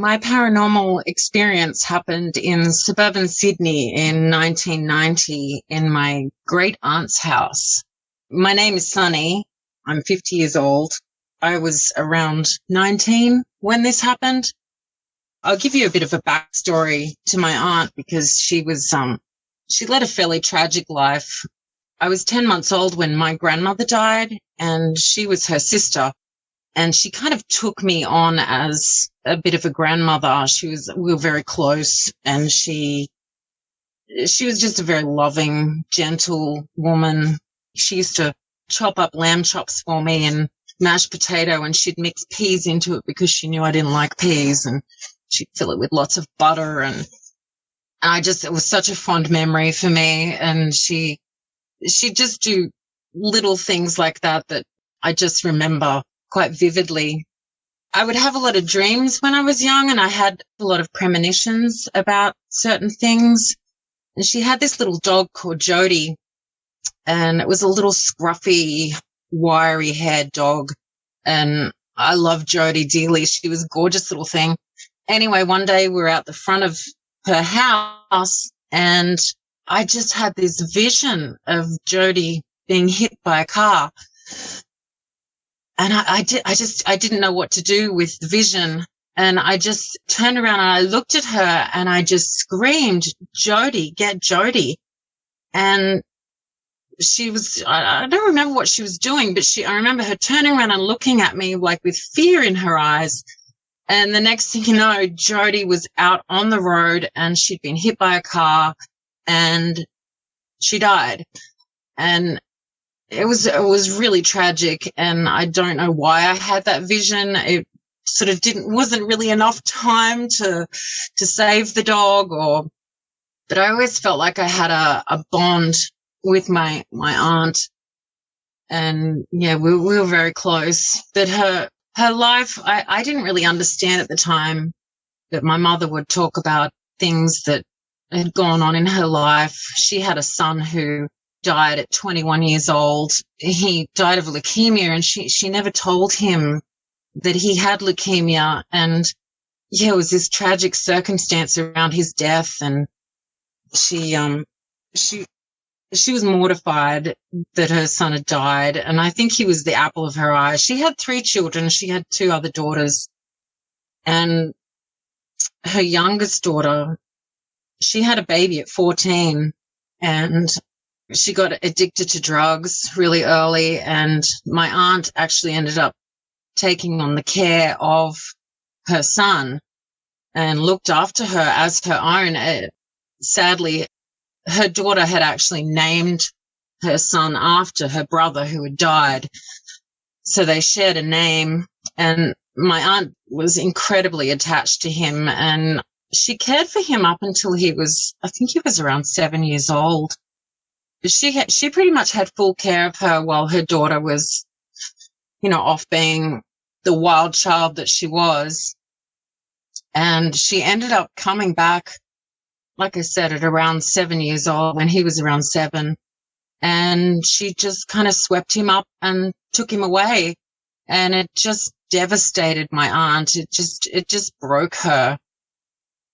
My paranormal experience happened in suburban Sydney in 1990 in my great aunt's house. My name is Sunny. I'm 50 years old. I was around 19 when this happened. I'll give you a bit of a backstory to my aunt because she led a fairly tragic life. I was 10 months old when my grandmother died, and she was her sister. And she kind of took me on as a bit of a grandmother. We were very close, and she was just a very loving, gentle woman. She used to chop up lamb chops for me and mashed potato, and she'd mix peas into it because she knew I didn't like peas, and she'd fill it with lots of butter. And it was such a fond memory for me. And she'd just do little things like that I just remember quite vividly. I would have a lot of dreams when I was young, and I had a lot of premonitions about certain things. And she had this little dog called Jody, and it was a little scruffy, wiry haired dog. And I loved Jody dearly. She was a gorgeous little thing. Anyway, one day we were out the front of her house, and I just had this vision of Jody being hit by a car. And I didn't know what to do with the vision. And I just turned around and I looked at her and I just screamed, "Jody, get Jody." And I don't remember what she was doing, but I remember her turning around and looking at me like with fear in her eyes. And the next thing you know, Jody was out on the road and she'd been hit by a car and she died. And it was really tragic, and I don't know why I had that vision. It sort of wasn't really enough time to save the dog, but I always felt like I had a bond with my aunt, and yeah, we were very close. But her life, I didn't really understand at the time, but my mother would talk about things that had gone on in her life. She had a son who died at 21 years old. He died of leukemia, and she never told him that he had leukemia. And yeah, it was this tragic circumstance around his death. And she was mortified that her son had died. And I think he was the apple of her eye. She had 3 children. She had 2 other daughters, and her youngest daughter, she had a baby at 14, and she got addicted to drugs really early, and my aunt actually ended up taking on the care of her son and looked after her as her own. Sadly, her daughter had actually named her son after her brother who had died. So they shared a name, and my aunt was incredibly attached to him, and she cared for him up until he was around 7 years old. She pretty much had full care of her while her daughter was, off being the wild child that she was. And she ended up coming back, like I said, at around 7 years old, when he was around 7. And she just kind of swept him up and took him away. And it just devastated my aunt. It just broke her.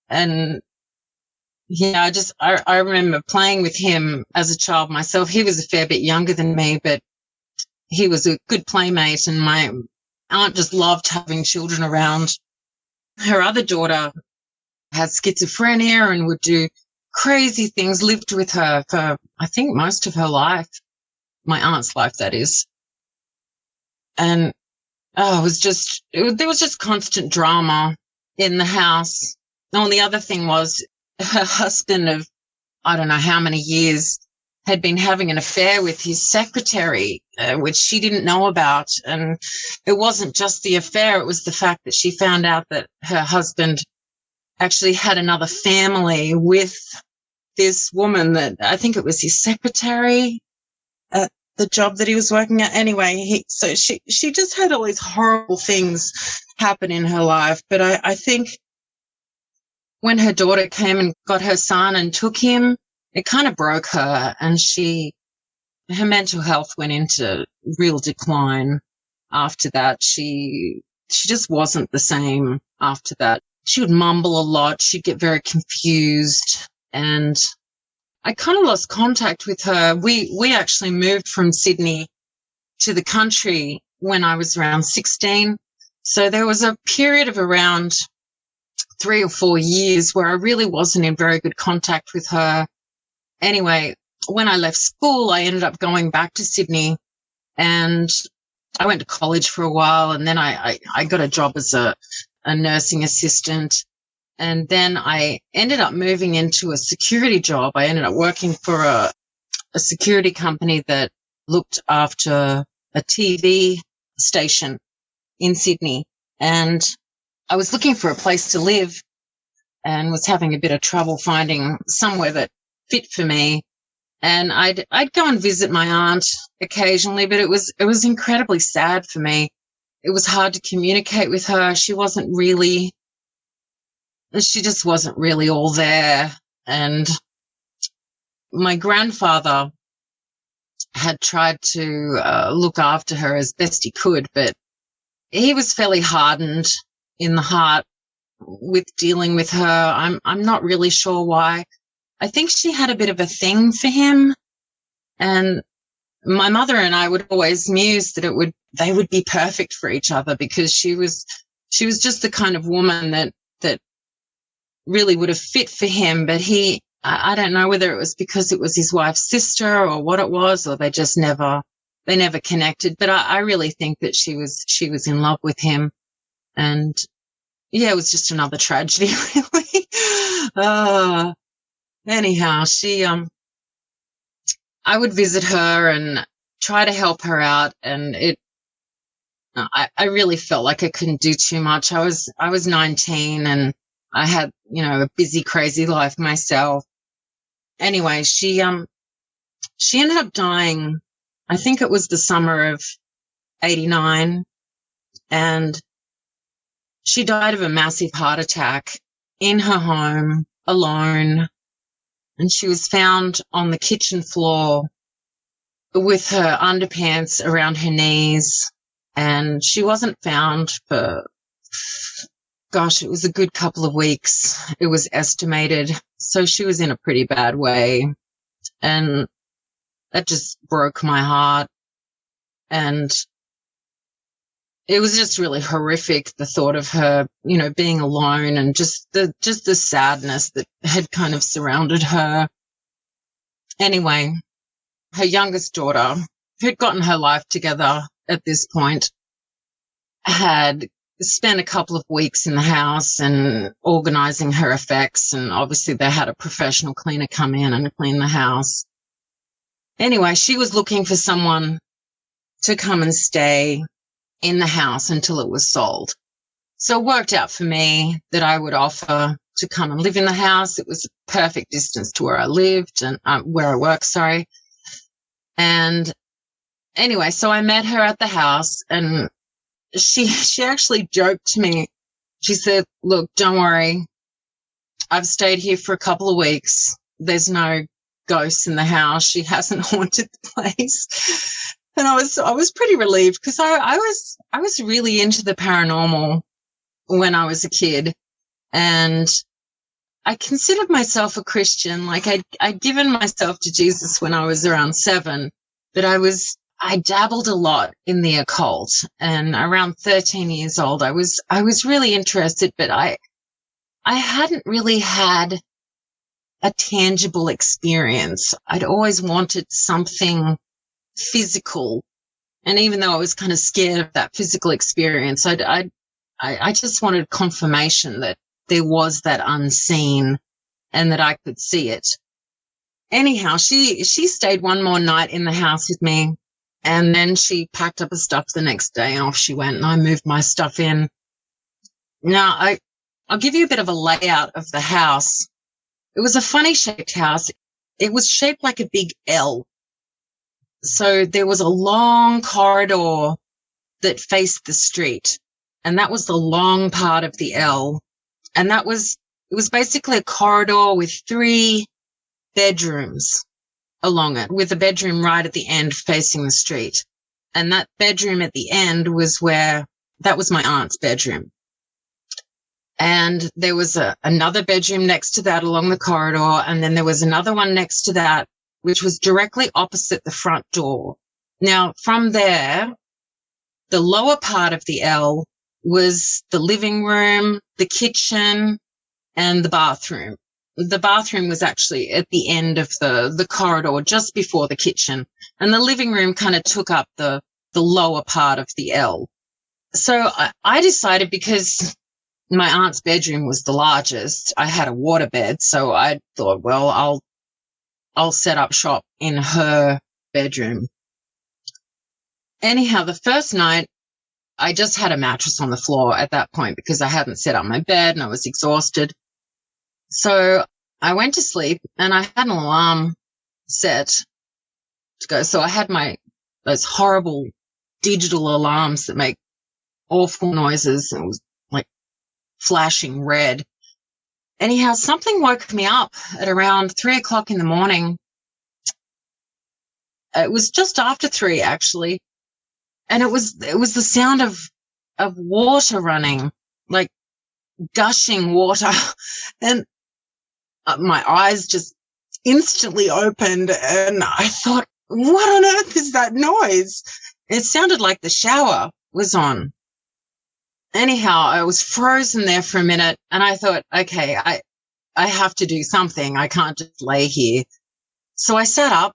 And yeah, I remember playing with him as a child myself. He was a fair bit younger than me, but he was a good playmate, and my aunt just loved having children around. Her other daughter had schizophrenia and would do crazy things, lived with her for, I think, most of her life. My aunt's life, that is. And there was just constant drama in the house. And the other thing was, her husband of I don't know how many years had been having an affair with his secretary, which she didn't know about. And it wasn't just the affair, it was the fact that she found out that her husband actually had another family with this woman that I think it was his secretary at the job that he was working at. Anyway, she just had all these horrible things happen in her life. But I think when her daughter came and got her son and took him, it kind of broke her, and her mental health went into real decline after that. She just wasn't the same after that. she would mumble a lot. She'd get very confused, and I kind of lost contact with her. We actually moved from Sydney to the country when I was around 16. So there was a period of around 3 or 4 years where I really wasn't in very good contact with her. Anyway, when I left school, I ended up going back to Sydney, and I went to college for a while, and then I got a job as a nursing assistant. And then I ended up moving into a security job. I ended up working for a security company that looked after a TV station in Sydney. And I was looking for a place to live and was having a bit of trouble finding somewhere that fit for me. And I'd go and visit my aunt occasionally, but it was incredibly sad for me. It was hard to communicate with her. She just wasn't really all there. And my grandfather had tried to look after her as best he could, but he was fairly hardened in the heart with dealing with her. I'm not really sure why. I think she had a bit of a thing for him, and my mother and I would always muse that they would be perfect for each other, because she was just the kind of woman that really would have fit for him. But I don't know whether it was because it was his wife's sister or what it was, or they never connected. But I really think that she was in love with him. And yeah, it was just another tragedy, really. Anyhow, I would visit her and try to help her out, and I really felt like I couldn't do too much. I was 19, and I had, a busy, crazy life myself. Anyway, she ended up dying. I think it was the summer of 89, and she died of a massive heart attack in her home alone. And she was found on the kitchen floor with her underpants around her knees. And she wasn't found for, it was a good couple of weeks. It was estimated. So she was in a pretty bad way. And that just broke my heart. And it was just really horrific, the thought of her, being alone, and just the sadness that had kind of surrounded her. Anyway, her youngest daughter, who'd gotten her life together at this point, had spent a couple of weeks in the house and organizing her effects, and obviously they had a professional cleaner come in and clean the house. Anyway, she was looking for someone to come and stay in the house until it was sold. So it worked out for me that I would offer to come and live in the house. It was a perfect distance to where I lived and where I work, sorry. And anyway, so I met her at the house, and she actually joked to me. She said, "Look, don't worry. I've stayed here for a couple of weeks. There's no ghosts in the house. She hasn't haunted the place." And I was pretty relieved, because I was really into the paranormal when I was a kid, and I considered myself a Christian. Like I'd given myself to Jesus when I was around 7, but I dabbled a lot in the occult, and around 13 years old, I was really interested, but I hadn't really had a tangible experience. I'd always wanted something physical. And even though I was kind of scared of that physical experience, I just wanted confirmation that there was that unseen and that I could see it. Anyhow, she stayed one more night in the house with me, and then she packed up her stuff the next day and off she went, and I moved my stuff in. Now, I'll give you a bit of a layout of the house. It was a funny shaped house. It was shaped like a big L. So there was a long corridor that faced the street, and that was the long part of the L. And it was basically a corridor with 3 bedrooms along it, with a bedroom right at the end facing the street. And that bedroom at the end that was my aunt's bedroom. And there was another bedroom next to that along the corridor. And then there was another one next to that, which was directly opposite the front door. Now, from there, the lower part of the L was the living room, the kitchen, and the bathroom. The bathroom was actually at the end of the corridor, just before the kitchen. And the living room kind of took up the lower part of the L. So I decided, because my aunt's bedroom was the largest, I had a waterbed. So I thought, well, I'll set up shop in her bedroom. Anyhow, the first night, I just had a mattress on the floor at that point because I hadn't set up my bed and I was exhausted. So I went to sleep and I had an alarm set to go. So I had those horrible digital alarms that make awful noises. It was like flashing red. Anyhow, something woke me up at around 3:00 in the morning. It was just after 3, actually. And it was the sound of water running, like gushing water. And my eyes just instantly opened and I thought, what on earth is that noise? It sounded like the shower was on. Anyhow, I was frozen there for a minute and I thought, okay, I have to do something. I can't just lay here. So I sat up,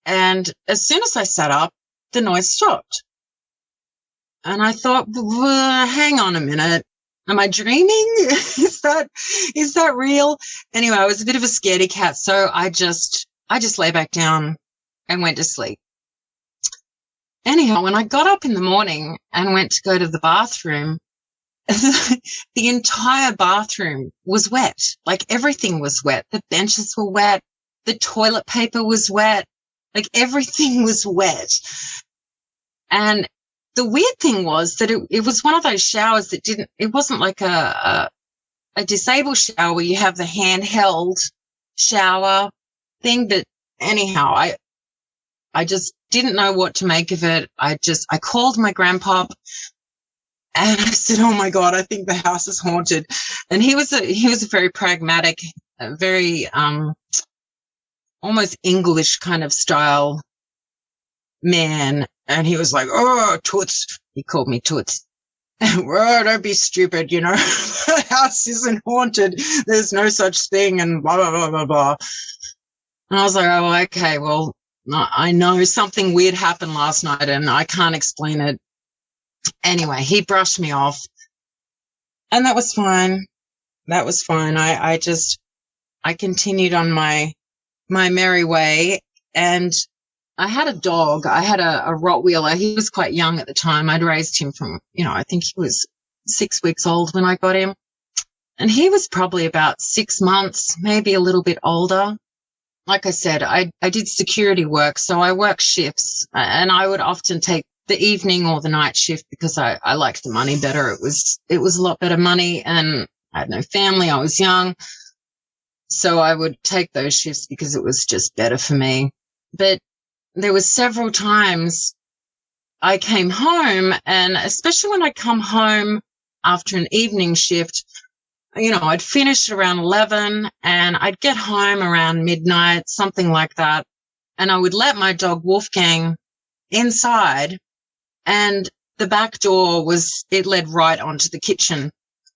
and as soon as I sat up, the noise stopped. And I thought, hang on a minute. Am I dreaming? Is that real? Anyway, I was a bit of a scaredy cat. So I just lay back down and went to sleep. Anyhow, when I got up in the morning and went to go to the bathroom, the entire bathroom was wet. Like everything was wet. The benches were wet. The toilet paper was wet. Like everything was wet. And the weird thing was that it was one of those showers that it wasn't like a disabled shower where you have the handheld shower thing. But anyhow, I just didn't know what to make of it. I called my grandpa and I said, oh my God, I think the house is haunted. And he was a very pragmatic, very, almost English kind of style man. And he was like, oh, toots. He called me toots. Oh, don't be stupid. The house isn't haunted. There's no such thing. And blah, blah, blah, blah, blah. And I was like, oh, okay, well, I know something weird happened last night and I can't explain it. Anyway, he brushed me off and that was fine. That was fine. I continued on my merry way, and I had a dog. I had a Rottweiler. He was quite young at the time. I'd raised him from, I think he was 6 weeks old when I got him. And he was probably about 6 months, maybe a little bit older. Like I said, I did security work, so I worked shifts, and I would often take the evening or the night shift because I liked the money better. It was a lot better money, and I had no family. I was young. So I would take those shifts because it was just better for me. But there was several times I came home, and especially when I come home after an evening shift, I'd finish around 11 and I'd get home around midnight, something like that. And I would let my dog Wolfgang inside, and the back door it led right onto the kitchen.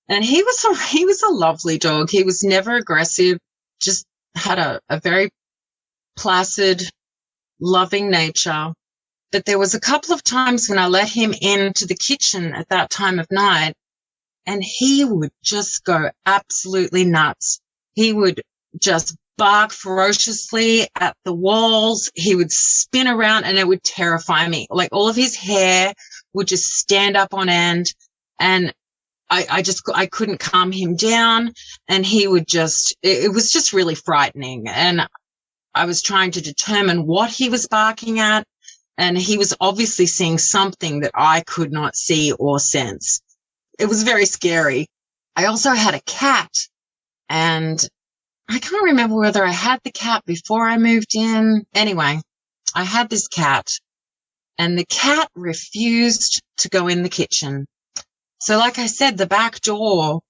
And he was a lovely dog. He was never aggressive, just had a very placid, loving nature. But there was a couple of times when I let him into the kitchen at that time of night, and he would just go absolutely nuts. He would just bark ferociously at the walls. He would spin around and it would terrify me. Like all of his hair would just stand up on end, and I couldn't calm him down, and he would it was just really frightening. And I was trying to determine what he was barking at, and he was obviously seeing something that I could not see or sense. It was very scary. I also had a cat, and I can't remember whether I had the cat before I moved in. Anyway, I had this cat, and the cat refused to go in the kitchen. So like I said, the back door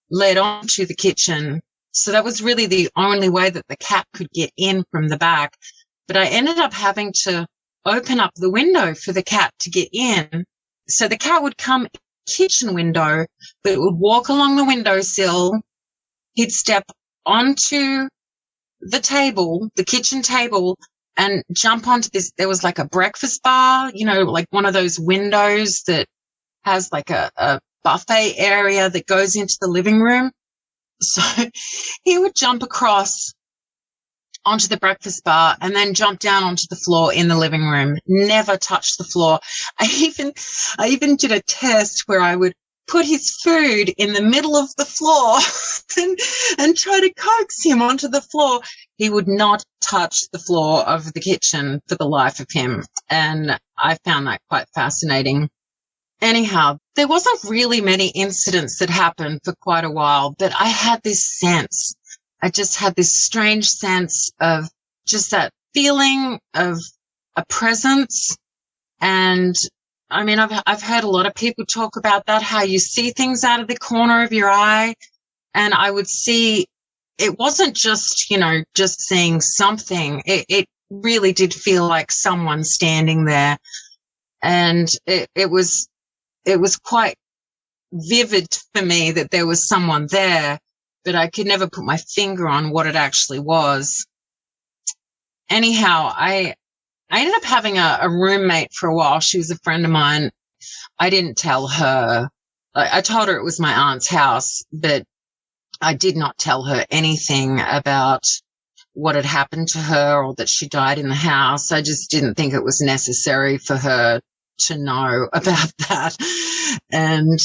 led on to the kitchen. So that was really the only way that the cat could get in from the back. But I ended up having to open up the window for the cat to get in. So the cat would come kitchen window, but it would walk along the windowsill. He'd step onto the table, the kitchen table, and jump onto this. There was like a breakfast bar, like one of those windows that has like a buffet area that goes into the living room. So he would jump across onto the breakfast bar and then jump down onto the floor in the living room, never touch the floor. I even did a test where I would put his food in the middle of the floor and try to coax him onto the floor. He would not touch the floor of the kitchen for the life of him. And I found that quite fascinating. Anyhow, there wasn't really many incidents that happened for quite a while, but I had this sense. I just had this strange sense of just that feeling of a presence. And I mean, I've heard a lot of people talk about that, how you see things out of the corner of your eye. And I would see, it wasn't just, just seeing something. It really did feel like someone standing there. And it was quite vivid for me that there was someone there, but I could never put my finger on what it actually was. Anyhow, I ended up having a roommate for a while. She was a friend of mine. I didn't tell her. I told her it was my aunt's house, but I did not tell her anything about what had happened to her or that she died in the house. I just didn't think it was necessary for her to know about that. And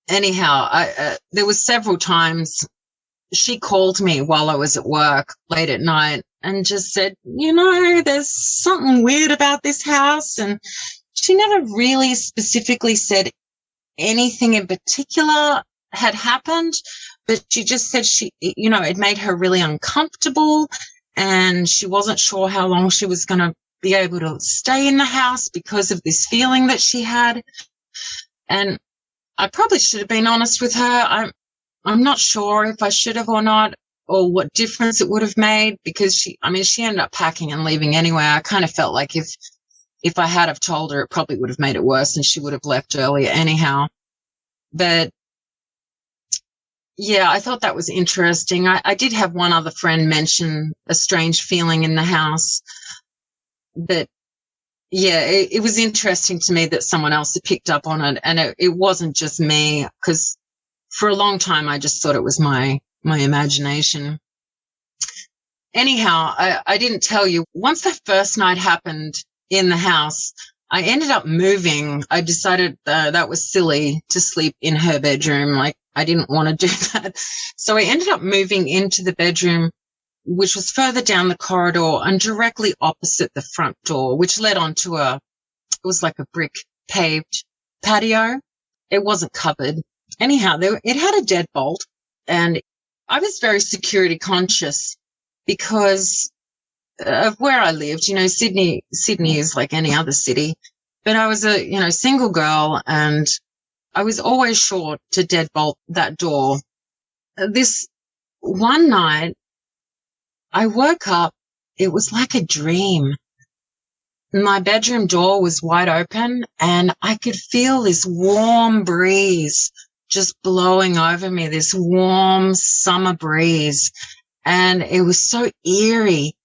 anyhow, there was several times she called me while I was at work late at night and just said, there's something weird about this house. And she never really specifically said anything in particular had happened, but she just said it made her really uncomfortable and she wasn't sure how long she was going to be able to stay in the house because of this feeling that she had. And I probably should have been honest with her. I'm not sure if I should have or not, or what difference it would have made, because she ended up packing and leaving anyway. I kind of felt like if I had have told her, it probably would have made it worse and she would have left earlier anyhow. But yeah, I thought that was interesting. I did have one other friend mention a strange feeling in the house. But yeah, it was interesting to me that someone else had picked up on it, and it wasn't just me, because for a long time I just thought it was my imagination. Anyhow, I didn't tell you, once that first night happened in the house, I ended up moving. I decided that was silly to sleep in her bedroom. Like, I didn't want to do that. So I ended up moving into the bedroom, which was further down the corridor and directly opposite the front door, which led onto it was like a brick paved patio. It wasn't covered. Anyhow, it had a deadbolt, and I was very security conscious because of where I lived. Sydney is like any other city, but I was a, single girl, and I was always sure to deadbolt that door. This one night, I woke up. It was like a dream. My bedroom door was wide open, and I could feel this warm breeze just blowing over me, this warm summer breeze. And it was so eerie.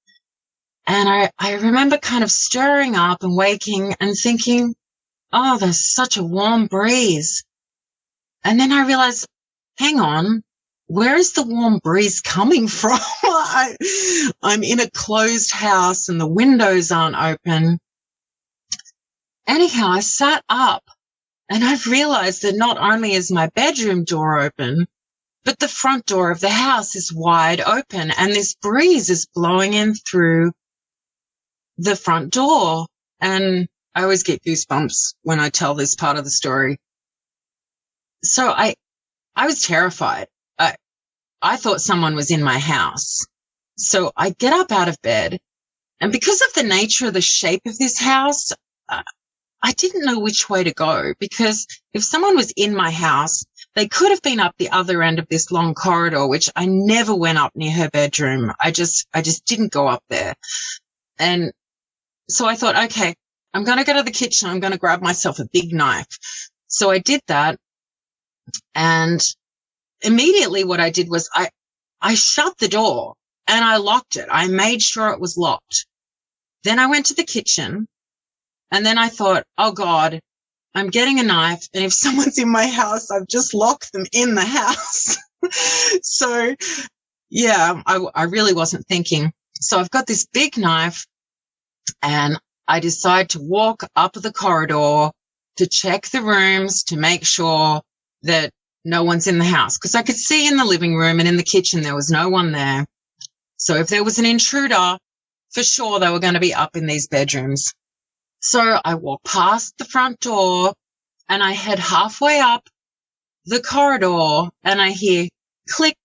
And I remember kind of stirring up and waking and thinking, oh, there's such a warm breeze. And then I realized, hang on, where is the warm breeze coming from? I'm in a closed house and the windows aren't open. Anyhow, I sat up and I've realized that not only is my bedroom door open, but the front door of the house is wide open, and this breeze is blowing in through the front door. And I always get goosebumps when I tell this part of the story. So I was terrified. I thought someone was in my house. So I get up out of bed, and because of the nature of the shape of this house, I didn't know which way to go, because if someone was in my house, They could have been up the other end of this long corridor, which I never went up near her bedroom. I just didn't go up there. And so I thought, okay, I'm going to go to the kitchen. I'm going to grab myself a big knife. So I did that. And immediately what I did was I shut the door and I locked it. I made sure it was locked. Then I went to the kitchen and then I thought, oh God, I'm getting a knife. And if someone's in my house, I've just locked them in the house. So yeah, I really wasn't thinking. So I've got this big knife and I decide to walk up the corridor to check the rooms to make sure that no one's in the house, because I could see in the living room and in the kitchen there was no one there. So if there was an intruder, for sure they were going to be up in these bedrooms. So I walk past the front door and I head halfway up the corridor and I hear click.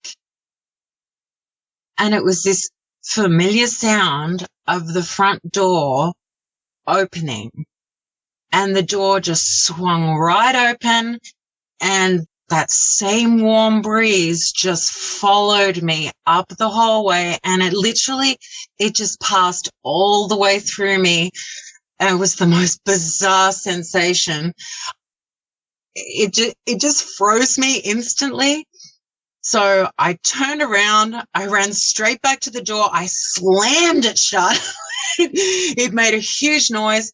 And it was this familiar sound of the front door opening. And the door just swung right open and that same warm breeze just followed me up the hallway and it just passed all the way through me. And it was the most bizarre sensation. It just froze me instantly. So I turned around, I ran straight back to the door, I slammed it shut. It made a huge noise.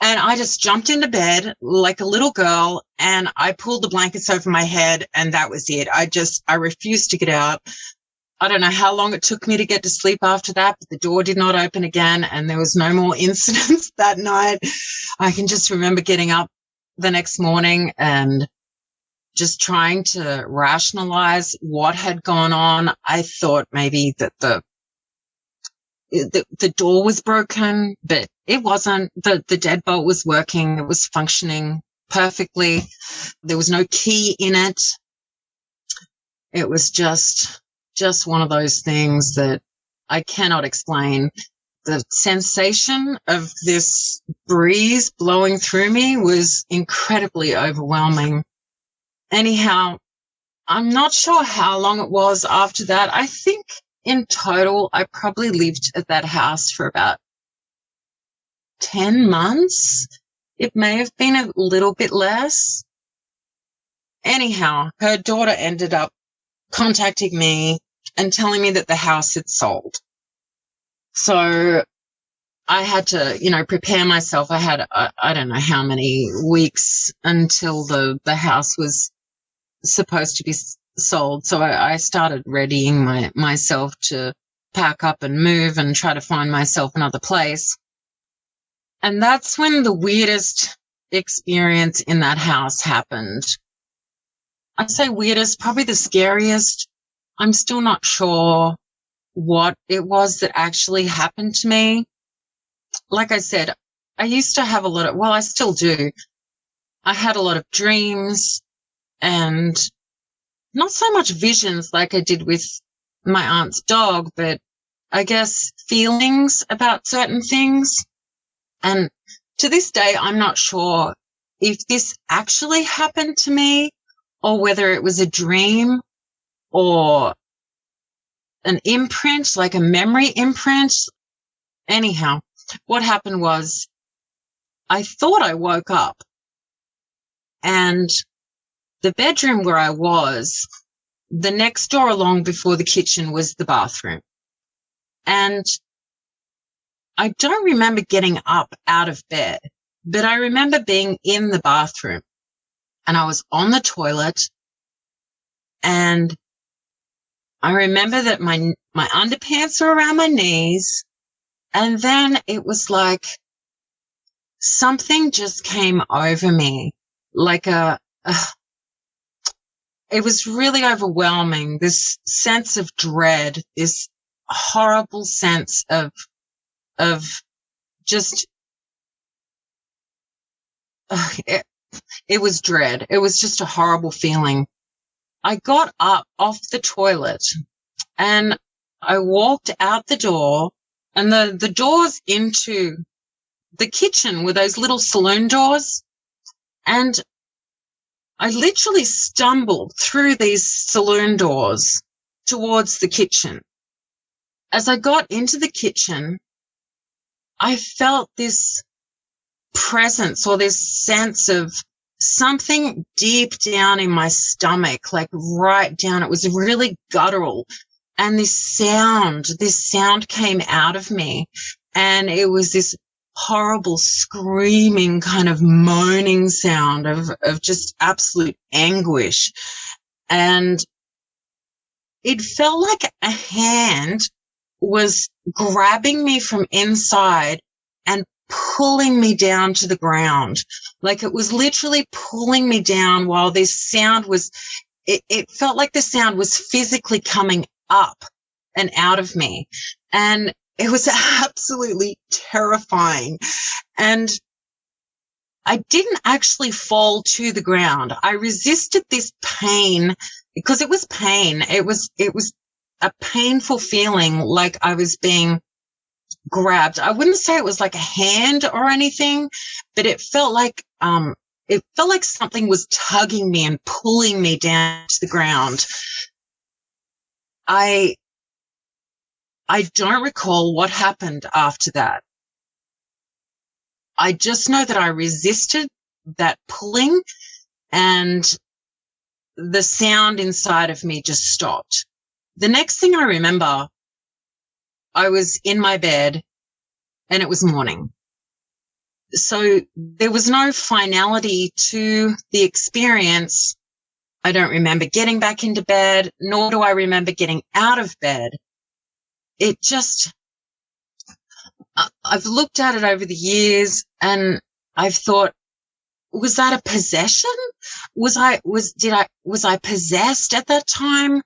And I just jumped into bed like a little girl and I pulled the blankets over my head and that was it. I refused to get out. I don't know how long it took me to get to sleep after that, but the door did not open again and there was no more incidents that night. I can just remember getting up the next morning and just trying to rationalize what had gone on. I thought maybe that the door was broken, but it wasn't. The deadbolt was working. It was functioning perfectly. There was no key in it. It was just one of those things that I cannot explain. The sensation of this breeze blowing through me was incredibly overwhelming. Anyhow, I'm not sure how long it was after that. I think in total, I probably lived at that house for about 10 months. It may have been a little bit less. Anyhow, her daughter ended up contacting me and telling me that the house had sold. So I had to, prepare myself. I had, I don't know how many weeks until the house was supposed to be sold. So I started readying myself to pack up and move and try to find myself another place. And that's when the weirdest experience in that house happened. I'd say weirdest, probably the scariest. I'm still not sure what it was that actually happened to me. Like I said, I used to have I still do. I had a lot of dreams and not so much visions like I did with my aunt's dog, but I guess feelings about certain things. And to this day, I'm not sure if this actually happened to me or whether it was a dream or an imprint, like a memory imprint. Anyhow, what happened was I thought I woke up and the bedroom where I was, the next door along before the kitchen was the bathroom. And I don't remember getting up out of bed, but I remember being in the bathroom and I was on the toilet and I remember that my underpants were around my knees and then it was like something just came over me, like it was really overwhelming, this sense of dread, this horrible sense of just, it was dread. It was just a horrible feeling. I got up off the toilet and I walked out the door and the doors into the kitchen were those little saloon doors. And I literally stumbled through these saloon doors towards the kitchen. As I got into the kitchen, I felt this presence or this sense of something deep down in my stomach, like right down. It was really guttural. And this sound came out of me. And it was this horrible screaming kind of moaning sound of just absolute anguish. And it felt like a hand was grabbing me from inside and pulling me down to the ground. Like it was literally pulling me down while this sound was, it felt like the sound was physically coming up and out of me. And it was absolutely terrifying. And I didn't actually fall to the ground. I resisted this pain because it was pain. It was a painful feeling like I was being grabbed. I wouldn't say it was like a hand or anything, but it felt like something was tugging me and pulling me down to the ground. I don't recall what happened after that. I just know that I resisted that pulling and the sound inside of me just stopped. The next thing I remember, I was in my bed and it was morning. So there was no finality to the experience. I don't remember getting back into bed, nor do I remember getting out of bed. It just, I've looked at it over the years and I've thought, was that a possession? Was I possessed at that time?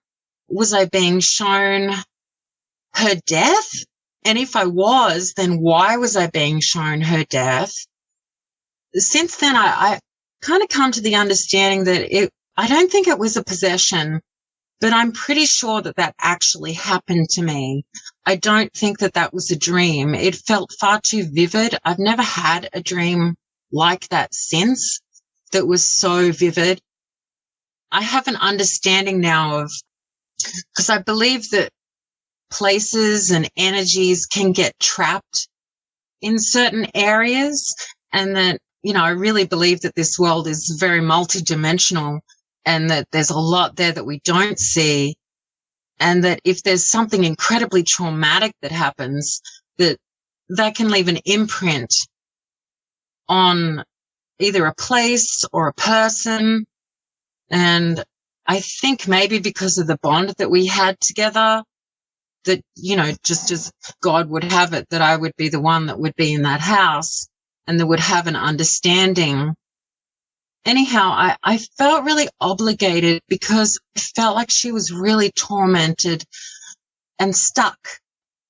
Was I being shown her death? And if I was, then why was I being shown her death? Since then, I kind of come to the understanding that I don't think it was a possession, but I'm pretty sure that that actually happened to me. I don't think that that was a dream. It felt far too vivid. I've never had a dream like that since that was so vivid. I have an understanding now of, because I believe that places and energies can get trapped in certain areas, and that, I really believe that this world is very multidimensional and that there's a lot there that we don't see, and that if there's something incredibly traumatic that happens, that can leave an imprint on either a place or a person. And I think maybe because of the bond that we had together, that, just as God would have it, that I would be the one that would be in that house and that would have an understanding. Anyhow, I felt really obligated because I felt like she was really tormented and stuck.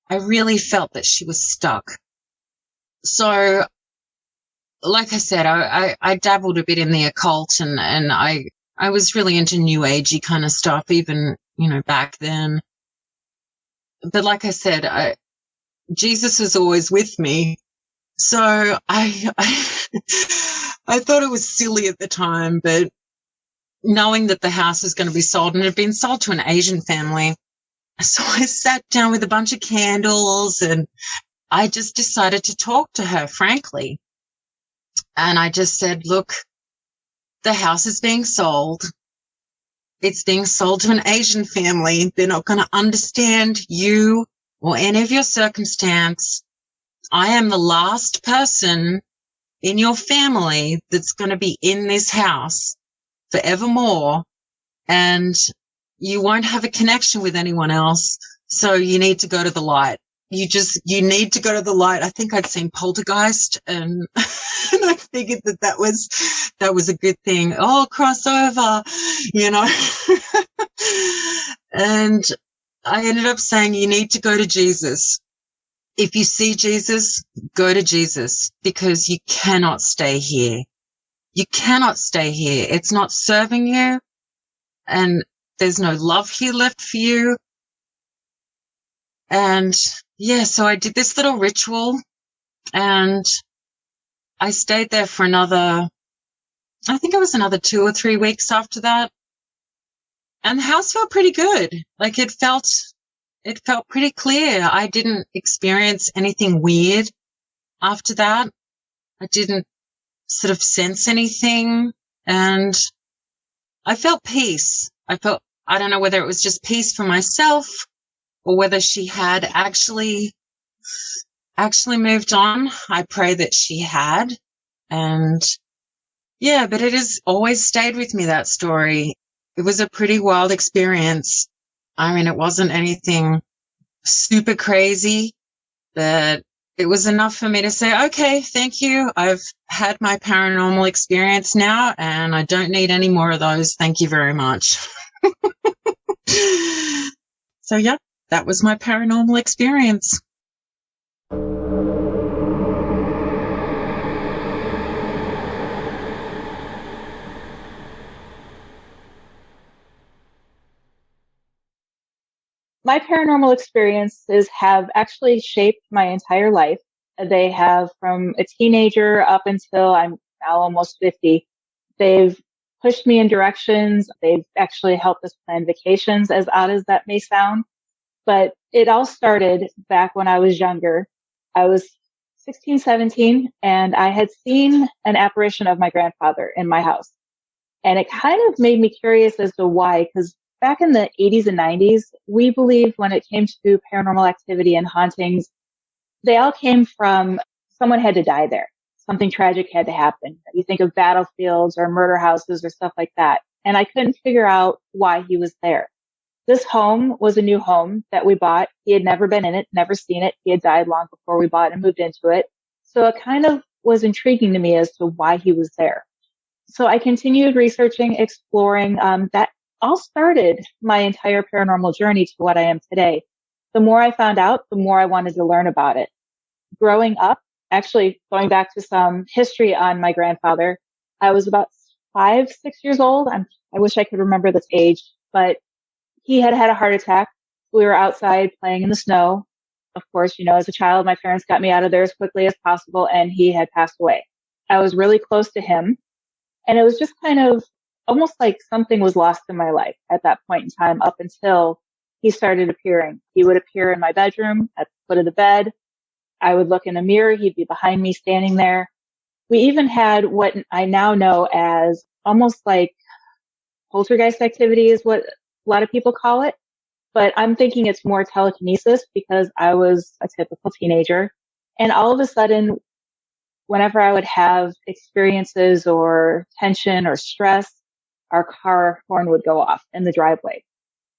I really felt that she was stuck. So, like I said, I dabbled a bit in the occult and I was really into new agey kind of stuff, even, back then. But like I said, Jesus was always with me. So I thought it was silly at the time, but knowing that the house was going to be sold, and it had been sold to an Asian family. So I sat down with a bunch of candles and I just decided to talk to her, frankly. And I just said, look, the house is being sold. It's being sold to an Asian family. They're not going to understand you or any of your circumstance. I am the last person in your family that's going to be in this house forevermore, and you won't have a connection with anyone else. So you need to go to the light. You need to go to the light. I think I'd seen Poltergeist and, and I figured that was a good thing. Oh, crossover, And I ended up saying, you need to go to Jesus. If you see Jesus, go to Jesus, because you cannot stay here. You cannot stay here. It's not serving you, and there's no love here left for you. And yeah, so I did this little ritual and I stayed there for another I think it was another 2 or 3 weeks after that. And the house felt pretty good. Like it felt pretty clear. I didn't experience anything weird after that. I didn't sort of sense anything, and I felt peace. I don't know whether it was just peace for myself or whether she had actually moved on. I pray that she had. And yeah, but it has always stayed with me, that story. It was a pretty wild experience. I mean, it wasn't anything super crazy, but it was enough for me to say, okay, thank you. I've had my paranormal experience now, and I don't need any more of those. Thank you very much. So, yeah, that was my paranormal experience. My paranormal experiences have actually shaped my entire life. They have, from a teenager up until I'm now almost 50. They've pushed me in directions. They've actually helped us plan vacations, as odd as that may sound. But it all started back when I was younger. I was 16, 17, and I had seen an apparition of my grandfather in my house. And it kind of made me curious as to why, because back in the 80s and 90s, we believed when it came to paranormal activity and hauntings, they all came from someone had to die there. Something tragic had to happen. You think of battlefields or murder houses or stuff like that. And I couldn't figure out why he was there. This home was a new home that we bought. He had never been in it, never seen it. He had died long before we bought and moved into it. So it kind of was intriguing to me as to why he was there. So I continued researching, exploring. That all started my entire paranormal journey to what I am today. The more I found out, the more I wanted to learn about it. Growing up, actually going back to some history on my grandfather, I was about 5, 6 years old. I wish I could remember this age, but he had had a heart attack. We were outside playing in the snow. Of course, as a child, my parents got me out of there as quickly as possible, and he had passed away. I was really close to him. And it was just kind of almost like something was lost in my life at that point in time up until he started appearing. He would appear in my bedroom at the foot of the bed. I would look in a mirror. He'd be behind me standing there. We even had what I now know as almost like poltergeist activity is what a lot of people call it. But I'm thinking it's more telekinesis because I was a typical teenager. And all of a sudden, whenever I would have experiences or tension or stress, our car horn would go off in the driveway.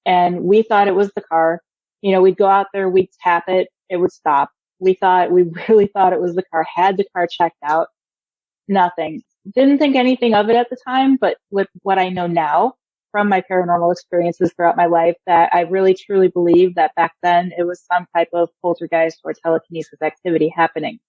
And we thought it was the car. We'd go out there, we'd tap it, it would stop. We really thought it was the car, had the car checked out. Nothing. Didn't think anything of it at the time, but with what I know now from my paranormal experiences throughout my life, that I really truly believe that back then it was some type of poltergeist or telekinesis activity happening.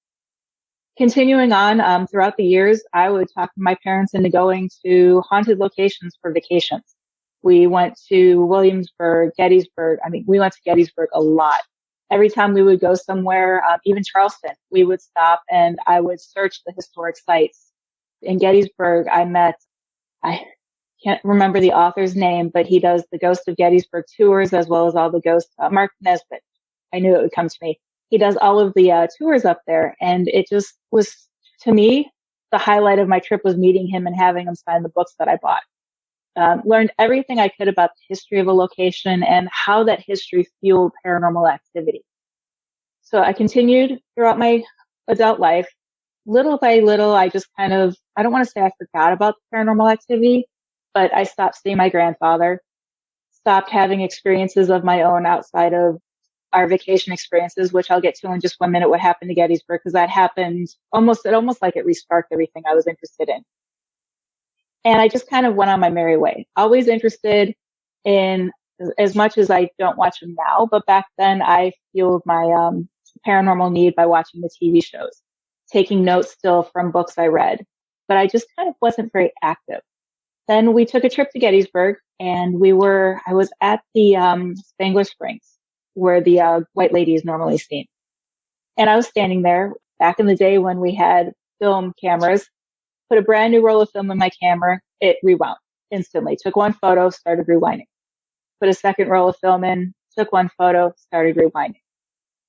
Continuing on, throughout the years, I would talk my parents into going to haunted locations for vacations. We went to Williamsburg, Gettysburg. We went to Gettysburg a lot. Every time we would go somewhere, even Charleston, we would stop and I would search the historic sites. In Gettysburg, I can't remember the author's name, but he does the Ghost of Gettysburg tours as well as all the ghosts. Mark Nesbitt. I knew it would come to me. He does all of the tours up there. And it just was, to me, the highlight of my trip was meeting him and having him sign the books that I bought. Learned everything I could about the history of a location and how that history fueled paranormal activity. So I continued throughout my adult life. Little by little, I just I don't want to say I forgot about the paranormal activity, but I stopped seeing my grandfather, stopped having experiences of my own outside of our vacation experiences, which I'll get to in just 1 minute, what happened to Gettysburg, because that happened almost like it resparked everything I was interested in. And I just kind of went on my merry way, always interested in, as much as I don't watch them now, but back then I fueled my paranormal need by watching the TV shows, taking notes still from books I read, but I just kind of wasn't very active. Then we took a trip to Gettysburg and I was at the Spangler Springs where the White Lady is normally seen. And I was standing there back in the day when we had film cameras. put a brand new roll of film in my camera, it rewound instantly. Took one photo, started rewinding. Put a second roll of film in, took one photo, started rewinding.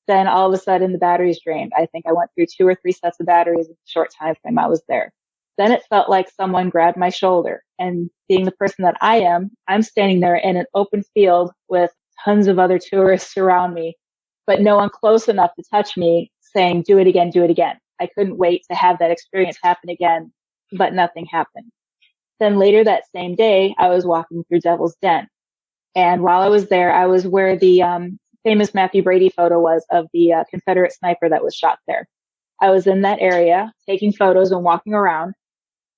Then all of a sudden the batteries drained. I think I went through 2 or 3 sets of batteries in a short time frame I was there. Then it felt like someone grabbed my shoulder, and being the person that I am, I'm standing there in an open field with tons of other tourists around me, but no one close enough to touch me saying, do it again, do it again. I couldn't wait to have that experience happen again, but nothing happened. Then later that same day, I was walking through Devil's Den. And while I was there, I was where the famous Matthew Brady photo was of the Confederate sniper that was shot there. I was in that area taking photos and walking around.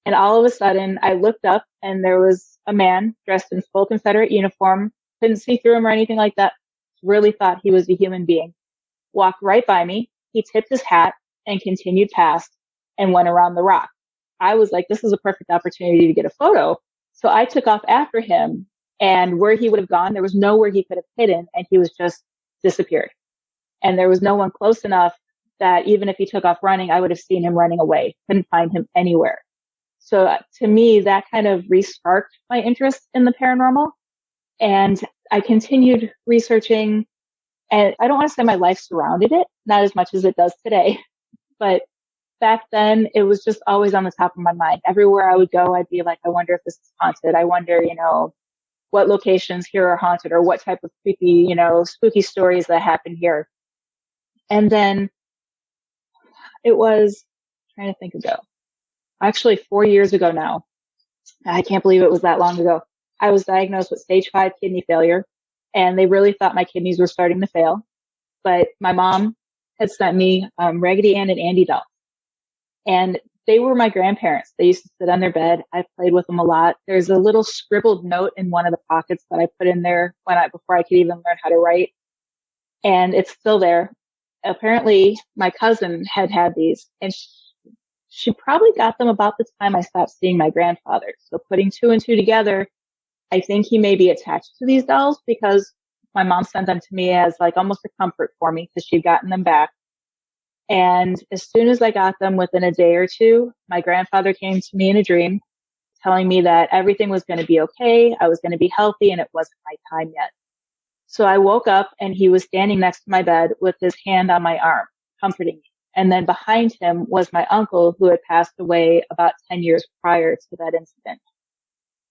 And all of a sudden, I looked up and there was a man dressed in full Confederate uniform. Couldn't see through him or anything like that. Really thought he was a human being. Walked right by me. He tipped his hat and continued past and went around the rock. I was like, this is a perfect opportunity to get a photo. So I took off after him, and where he would have gone, there was nowhere he could have hidden, and he was just disappeared. And there was no one close enough that even if he took off running, I would have seen him running away. Couldn't find him anywhere. So to me, that kind of re-sparked my interest in the paranormal. And I continued researching, and I don't want to say my life surrounded it, not as much as it does today, but back then it was just always on the top of my mind. Everywhere I would go, I'd be like, I wonder if this is haunted. I wonder, what locations here are haunted, or what type of creepy, spooky stories that happen here. And then it was, trying to think ago, actually 4 years ago now. I can't believe it was that long ago. I was diagnosed with stage 5 kidney failure, and they really thought my kidneys were starting to fail. But my mom had sent me Raggedy Ann and Andy dolls. And they were my grandparents. They used to sit on their bed. I played with them a lot. There's a little scribbled note in one of the pockets that I put in there before I could even learn how to write. And it's still there. Apparently, my cousin had these, and she probably got them about the time I stopped seeing my grandfather. So putting 2 and 2 together, I think he may be attached to these dolls because my mom sent them to me as like almost a comfort for me because she'd gotten them back. And as soon as I got them, within a day or two, my grandfather came to me in a dream telling me that everything was going to be okay. I was going to be healthy, and it wasn't my time yet. So I woke up and he was standing next to my bed with his hand on my arm, comforting me. And then behind him was my uncle, who had passed away about 10 years prior to that incident.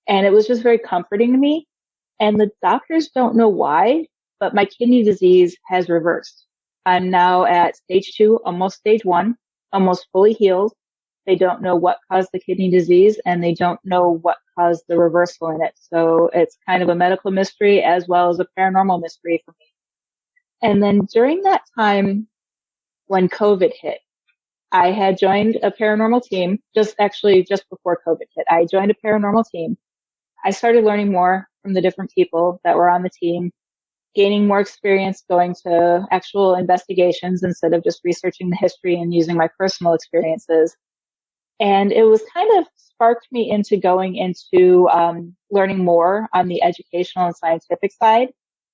And it was just very comforting to me. And the doctors don't know why, but my kidney disease has reversed. I'm now at stage 2, almost stage 1, almost fully healed. They don't know what caused the kidney disease, and they don't know what caused the reversal in it. So it's kind of a medical mystery as well as a paranormal mystery for me. And then during that time when COVID hit, I had joined a paranormal team, just before COVID hit. I joined a paranormal team. I started learning more from the different people that were on the team, gaining more experience going to actual investigations instead of just researching the history and using my personal experiences. And it was kind of sparked me into going into learning more on the educational and scientific side.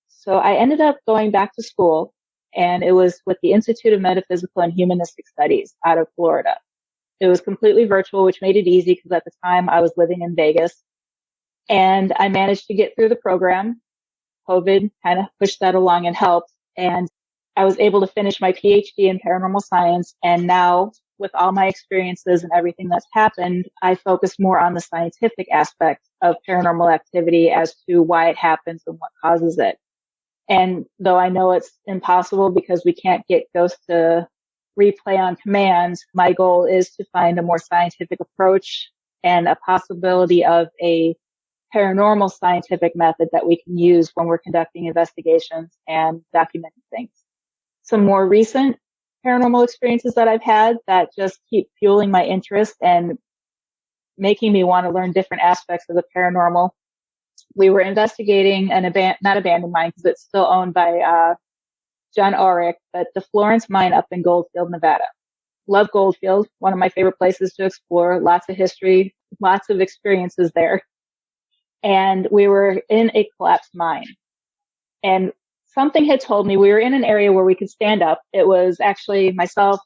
So I ended up going back to school, and it was with the Institute of Metaphysical and Humanistic Studies out of Florida. It was completely virtual, which made it easy because at the time I was living in Vegas. And I managed to get through the program. COVID kind of pushed that along and helped. And I was able to finish my PhD in paranormal science. And now, with all my experiences and everything that's happened, I focus more on the scientific aspect of paranormal activity as to why it happens and what causes it. And though I know it's impossible because we can't get ghosts to replay on command, my goal is to find a more scientific approach and a possibility of a paranormal scientific method that we can use when we're conducting investigations and documenting things. Some more recent paranormal experiences that I've had that just keep fueling my interest and making me want to learn different aspects of the paranormal. We were investigating not abandoned mine because it's still owned by John Ulrich, but the Florence mine up in Goldfield, Nevada. Love Goldfield, one of my favorite places to explore, lots of history, lots of experiences there. And we were in a collapsed mine. And something had told me we were in an area where we could stand up. It was actually myself,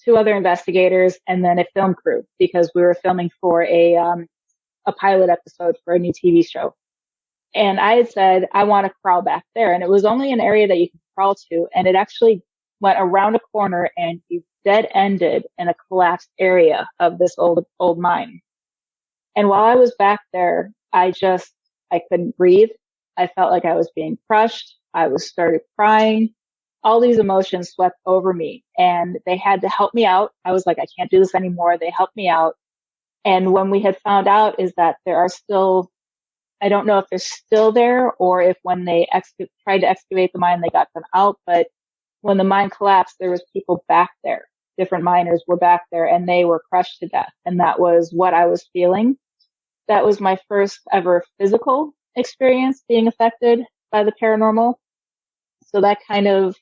two other investigators, and then a film crew because we were filming for a pilot episode for a new TV show. And I had said, I want to crawl back there. And it was only an area that you could crawl to. And it actually went around a corner and you dead ended in a collapsed area of this old mine. And while I was back there, I couldn't breathe. I felt like I was being crushed. Started crying. All these emotions swept over me and they had to help me out. I was like, I can't do this anymore. They helped me out. And when we had found out is that there are still, I don't know if they're still there or if when they tried to excavate the mine, they got them out. But when the mine collapsed, there was people back there. Different miners were back there and they were crushed to death. And that was what I was feeling. That was my first ever physical experience being affected by the paranormal. So that kind of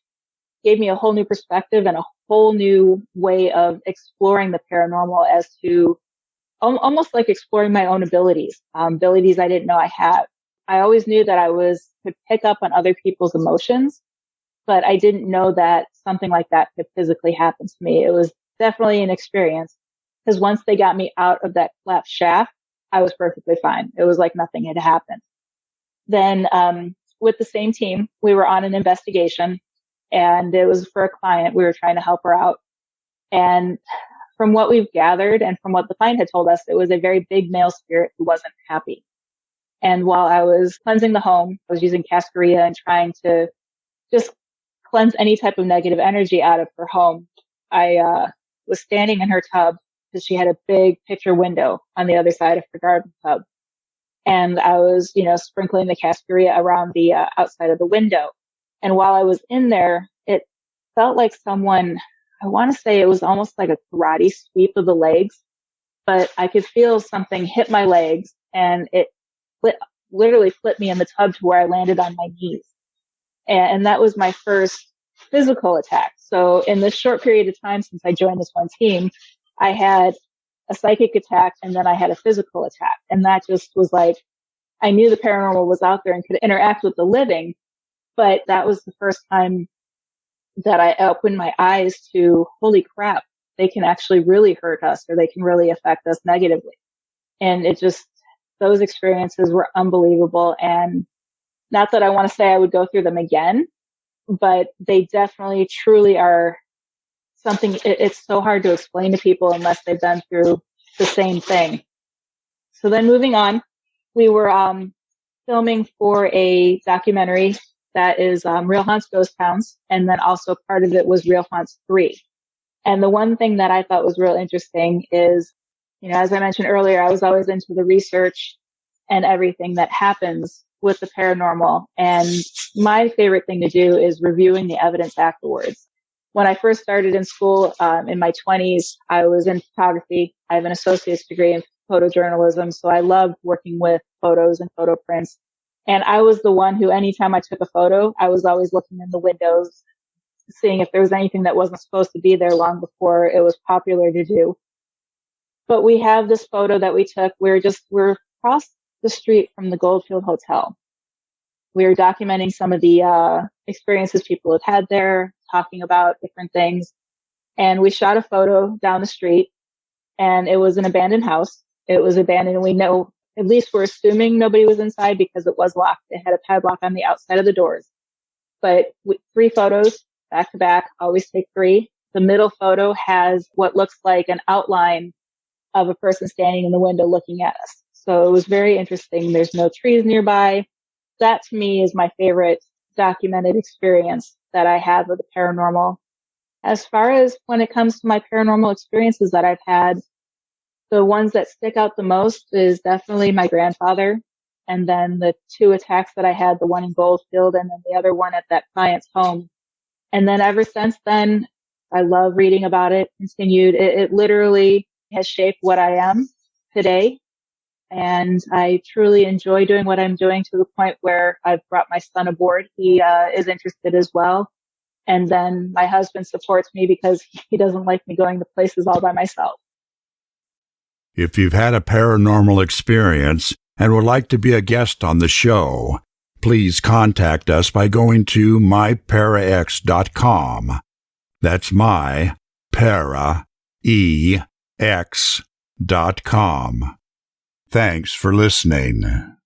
gave me a whole new perspective and a whole new way of exploring the paranormal as to almost like exploring my own abilities, abilities I didn't know I had. I always knew that could pick up on other people's emotions, but I didn't know that something like that could physically happen to me. It was definitely an experience because once they got me out of that collapsed shaft, I was perfectly fine. It was like nothing had happened. Then, with the same team, we were on an investigation and it was for a client. We were trying to help her out. And from what we've gathered and from what the client had told us, it was a very big male spirit who wasn't happy. And while I was cleansing the home, I was using cascarilla and trying to just cleanse any type of negative energy out of her home. I was standing in her tub because she had a big picture window on the other side of her garden tub. And I was, sprinkling the cascarilla around the outside of the window. And while I was in there, it felt like someone, I want to say it was almost like a karate sweep of the legs, but I could feel something hit my legs and it literally flipped me in the tub to where I landed on my knees. And that was my first physical attack. So in this short period of time since I joined this one team, I had a psychic attack and then I had a physical attack. And that just was like, I knew the paranormal was out there and could interact with the living, but that was the first time that I opened my eyes to, holy crap, they can actually really hurt us or they can really affect us negatively. And those experiences were unbelievable. And not that I want to say I would go through them again, but they definitely truly are something. It's so hard to explain to people unless they've been through the same thing. So then moving on, we were filming for a documentary that is Real Haunts Ghost Towns, and then also part of it was Real Haunts 3. And the one thing that I thought was real interesting is, as I mentioned earlier, I was always into the research and everything that happens with the paranormal. And my favorite thing to do is reviewing the evidence afterwards. When I first started in school, in my 20s, I was in photography. I have an associate's degree in photojournalism, so I loved working with photos and photo prints. And I was the one who, anytime I took a photo, I was always looking in the windows, seeing if there was anything that wasn't supposed to be there long before it was popular to do. But we have this photo that we took. We're across the street from the Goldfield Hotel. We were documenting some of the experiences people have had there, talking about different things. And we shot a photo down the street, and it was an abandoned house. It was abandoned, and we know, at least we're assuming nobody was inside because it was locked. It had a padlock on the outside of the doors. But 3 photos back to back, always take 3. The middle photo has what looks like an outline of a person standing in the window looking at us. So it was very interesting. There's no trees nearby. That to me is my favorite documented experience that I have with the paranormal. As far as when it comes to my paranormal experiences that I've had, the ones that stick out the most is definitely my grandfather. And then the 2 attacks that I had, the one in Goldfield and then the other one at that client's home. And then ever since then, I love reading about it, continued. It literally has shaped what I am today. And I truly enjoy doing what I'm doing to the point where I've brought my son aboard. He is interested as well. And then my husband supports me because he doesn't like me going to places all by myself. If you've had a paranormal experience and would like to be a guest on the show, please contact us by going to myparax.com. That's paraex.com. Thanks for listening.